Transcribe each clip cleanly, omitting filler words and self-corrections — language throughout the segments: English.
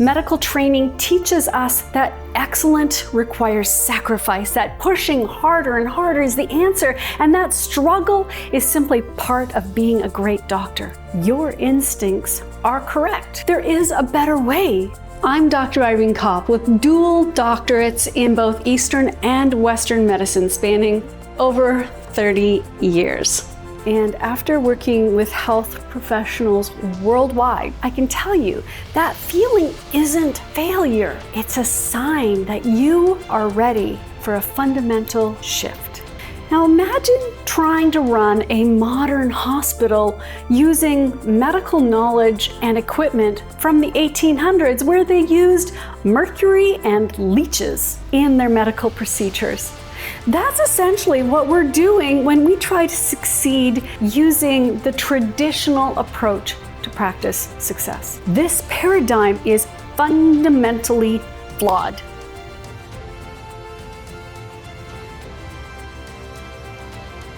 Medical training teaches us that excellence requires sacrifice, that pushing harder and harder is the answer, and that struggle is simply part of being a great doctor. Your instincts are correct. There is a better way. I'm Dr. Irene Cop with dual doctorates in both Eastern and Western medicine spanning over 30 years. And after working with health professionals worldwide, I can tell you that feeling isn't failure. It's a sign that you are ready for a fundamental shift. Now imagine trying to run a modern hospital using medical knowledge and equipment from the 1800s where they used mercury and leeches in their medical procedures. That's essentially what we're doing when we try to succeed using the traditional approach to practice success. This paradigm is fundamentally flawed.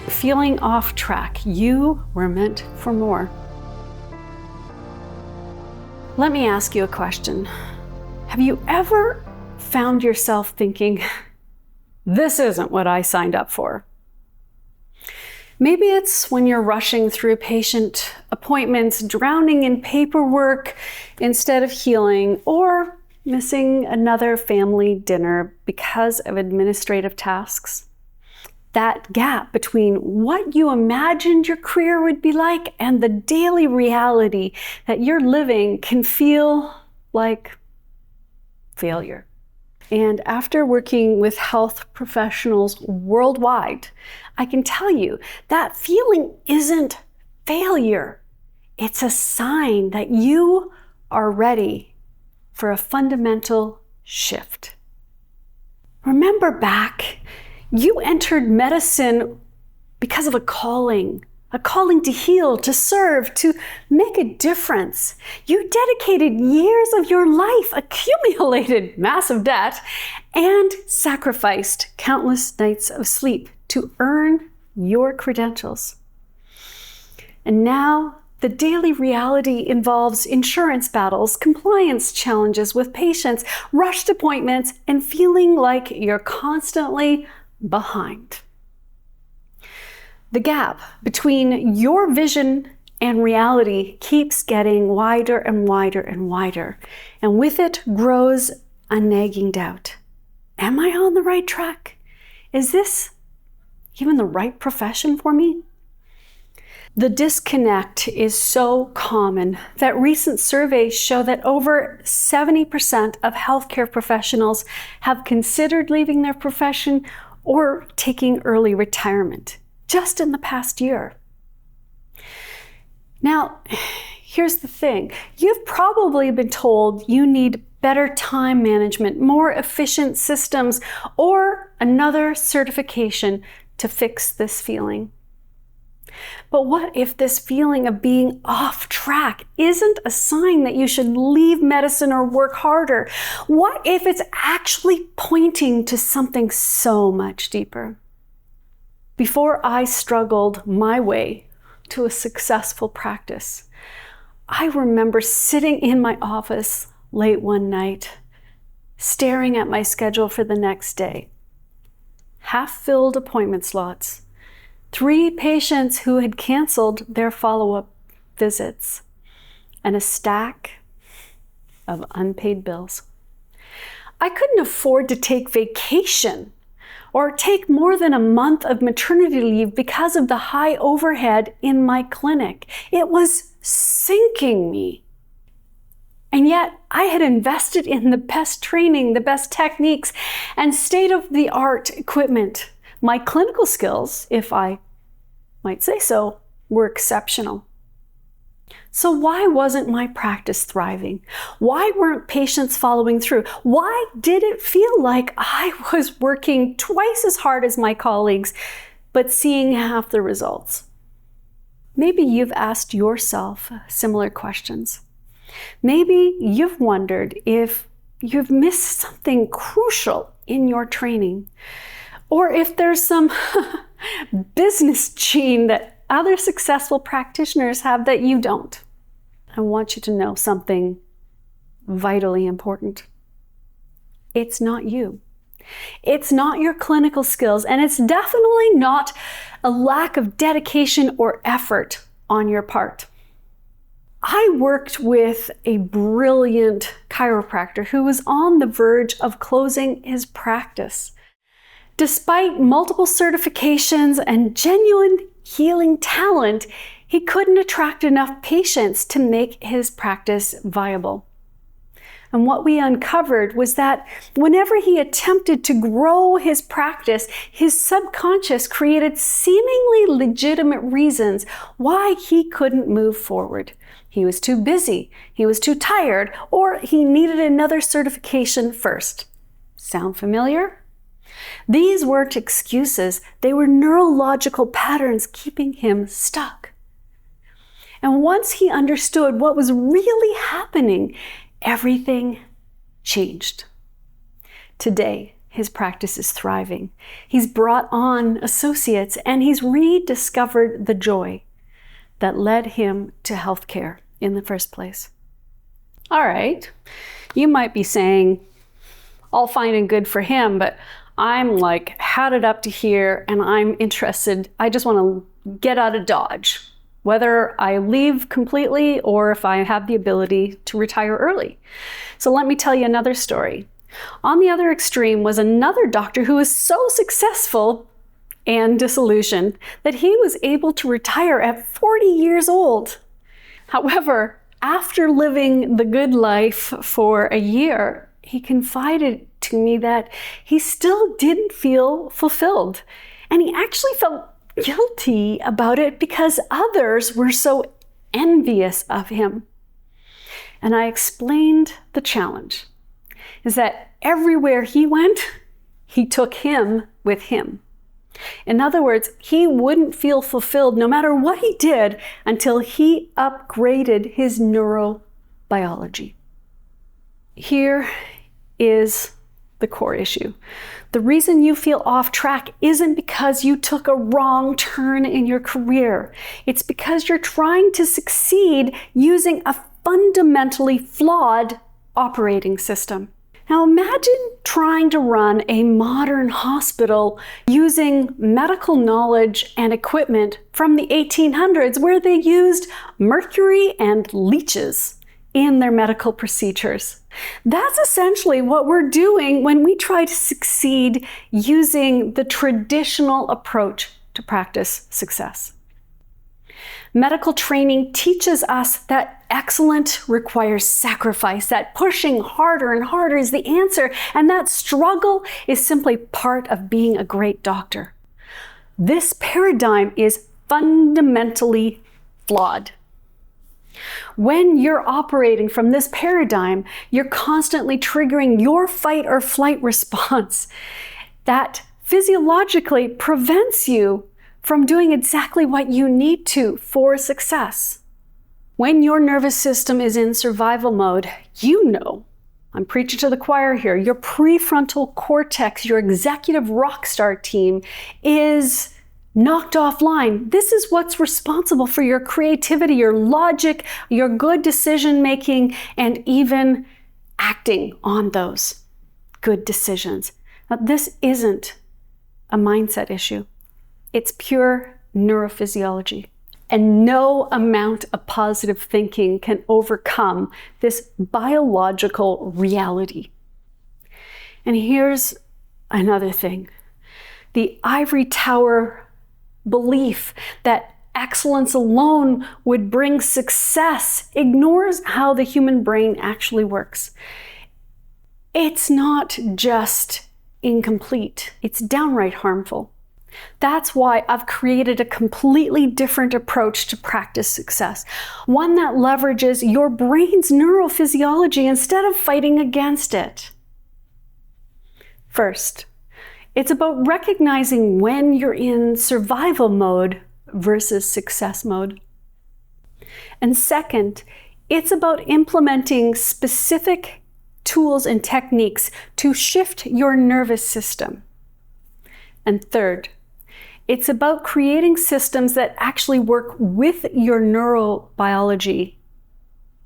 Feeling off track, you were meant for more. Let me ask you a question. Have you ever found yourself thinking, this isn't what I signed up for? Maybe it's when you're rushing through patient appointments, drowning in paperwork instead of healing, or missing another family dinner because of administrative tasks. That gap between what you imagined your career would be like and the daily reality that you're living can feel like failure. And after working with health professionals worldwide, I can tell you that feeling isn't failure. It's a sign that you are ready for a fundamental shift. Remember back, you entered medicine because of a calling to heal, to serve, to make a difference. You dedicated years of your life, accumulated massive debt, and sacrificed countless nights of sleep to earn your credentials. And now the daily reality involves insurance battles, compliance challenges with patients, rushed appointments, and feeling like you're constantly behind. The gap between your vision and reality keeps getting wider and wider and wider, and with it grows a nagging doubt. Am I on the right track? Is this even the right profession for me? The disconnect is so common that recent surveys show that over 70% of healthcare professionals have considered leaving their profession or taking early retirement just in the past year. Now, here's the thing. You've probably been told you need better time management, more efficient systems, or another certification to fix this feeling. But what if this feeling of being off track isn't a sign that you should leave medicine or work harder? What if it's actually pointing to something so much deeper? Before I struggled my way to a successful practice, I remember sitting in my office late one night, staring at my schedule for the next day. Half-filled appointment slots, 3 patients who had canceled their follow-up visits, and a stack of unpaid bills. I couldn't afford to take vacation or take more than a month of maternity leave because of the high overhead in my clinic. It was sinking me. And yet I had invested in the best training, the best techniques, and state-of-the-art equipment. My clinical skills, if I might say so, were exceptional. So why wasn't my practice thriving? Why weren't patients following through? Why did it feel like I was working twice as hard as my colleagues, but seeing half the results? Maybe you've asked yourself similar questions. Maybe you've wondered if you've missed something crucial in your training, or if there's some business gene that other successful practitioners have that you don't. I want you to know something vitally important. It's not you. It's not your clinical skills, and it's definitely not a lack of dedication or effort on your part. I worked with a brilliant chiropractor who was on the verge of closing his practice. Despite multiple certifications and genuine healing talent, he couldn't attract enough patients to make his practice viable. And what we uncovered was that whenever he attempted to grow his practice, his subconscious created seemingly legitimate reasons why he couldn't move forward. He was too busy, he was too tired, or he needed another certification first. Sound familiar? These weren't excuses, they were neurological patterns keeping him stuck. And once he understood what was really happening, everything changed. Today, his practice is thriving. He's brought on associates and he's rediscovered the joy that led him to healthcare in the first place. All right, you might be saying, all fine and good for him, but I'm like had it up to here and I'm interested. I just want to get out of Dodge, whether I leave completely or if I have the ability to retire early. So let me tell you another story. On the other extreme was another doctor who was so successful and disillusioned that he was able to retire at 40 years old. However, after living the good life for a year, he confided to me that he still didn't feel fulfilled. And he actually felt guilty about it because others were so envious of him. And I explained the challenge is that everywhere he went, he took him with him. In other words, he wouldn't feel fulfilled no matter what he did until he upgraded his neurobiology. Here is the core issue. The reason you feel off track isn't because you took a wrong turn in your career. It's because you're trying to succeed using a fundamentally flawed operating system. Now imagine trying to run a modern hospital using medical knowledge and equipment from the 1800s where they used mercury and leeches in their medical procedures. That's essentially what we're doing when we try to succeed using the traditional approach to practice success. Medical training teaches us that excellence requires sacrifice, that pushing harder and harder is the answer, and that struggle is simply part of being a great doctor. This paradigm is fundamentally flawed. When you're operating from this paradigm, you're constantly triggering your fight or flight response that physiologically prevents you from doing exactly what you need to for success. When your nervous system is in survival mode, you know, I'm preaching to the choir here, your prefrontal cortex, your executive rockstar team is knocked offline. This is what's responsible for your creativity, your logic, your good decision making, and even acting on those good decisions. Now, this isn't a mindset issue. It's pure neurophysiology. And no amount of positive thinking can overcome this biological reality. And here's another thing. The ivory tower belief that excellence alone would bring success ignores how the human brain actually works. It's not just incomplete, it's downright harmful. That's why I've created a completely different approach to practice success. One that leverages your brain's neurophysiology instead of fighting against it. First, it's about recognizing when you're in survival mode versus success mode. And second, it's about implementing specific tools and techniques to shift your nervous system. And third, it's about creating systems that actually work with your neurobiology,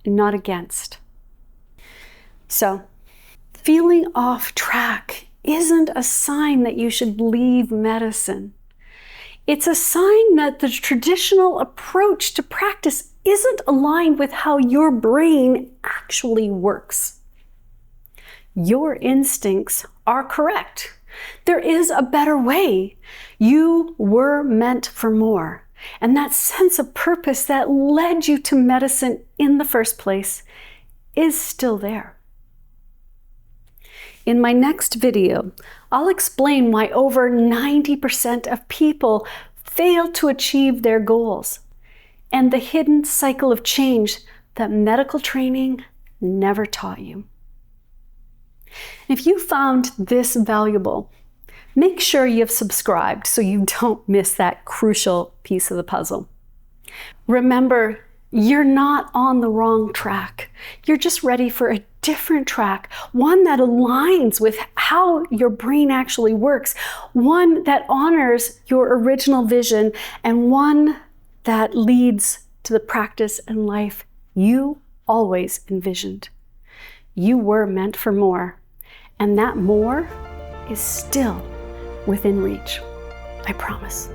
not against. So, feeling off track isn't a sign that you should leave medicine. It's a sign that the traditional approach to practice isn't aligned with how your brain actually works. Your instincts are correct. There is a better way. You were meant for more. And that sense of purpose that led you to medicine in the first place is still there. In my next video, I'll explain why over 90% of people fail to achieve their goals and the hidden cycle of change that medical training never taught you. If you found this valuable, make sure you've subscribed so you don't miss that crucial piece of the puzzle. Remember, you're not on the wrong track. You're just ready for a different track, one that aligns with how your brain actually works, one that honors your original vision, and one that leads to the practice and life you always envisioned. You were meant for more, and that more is still within reach. I promise.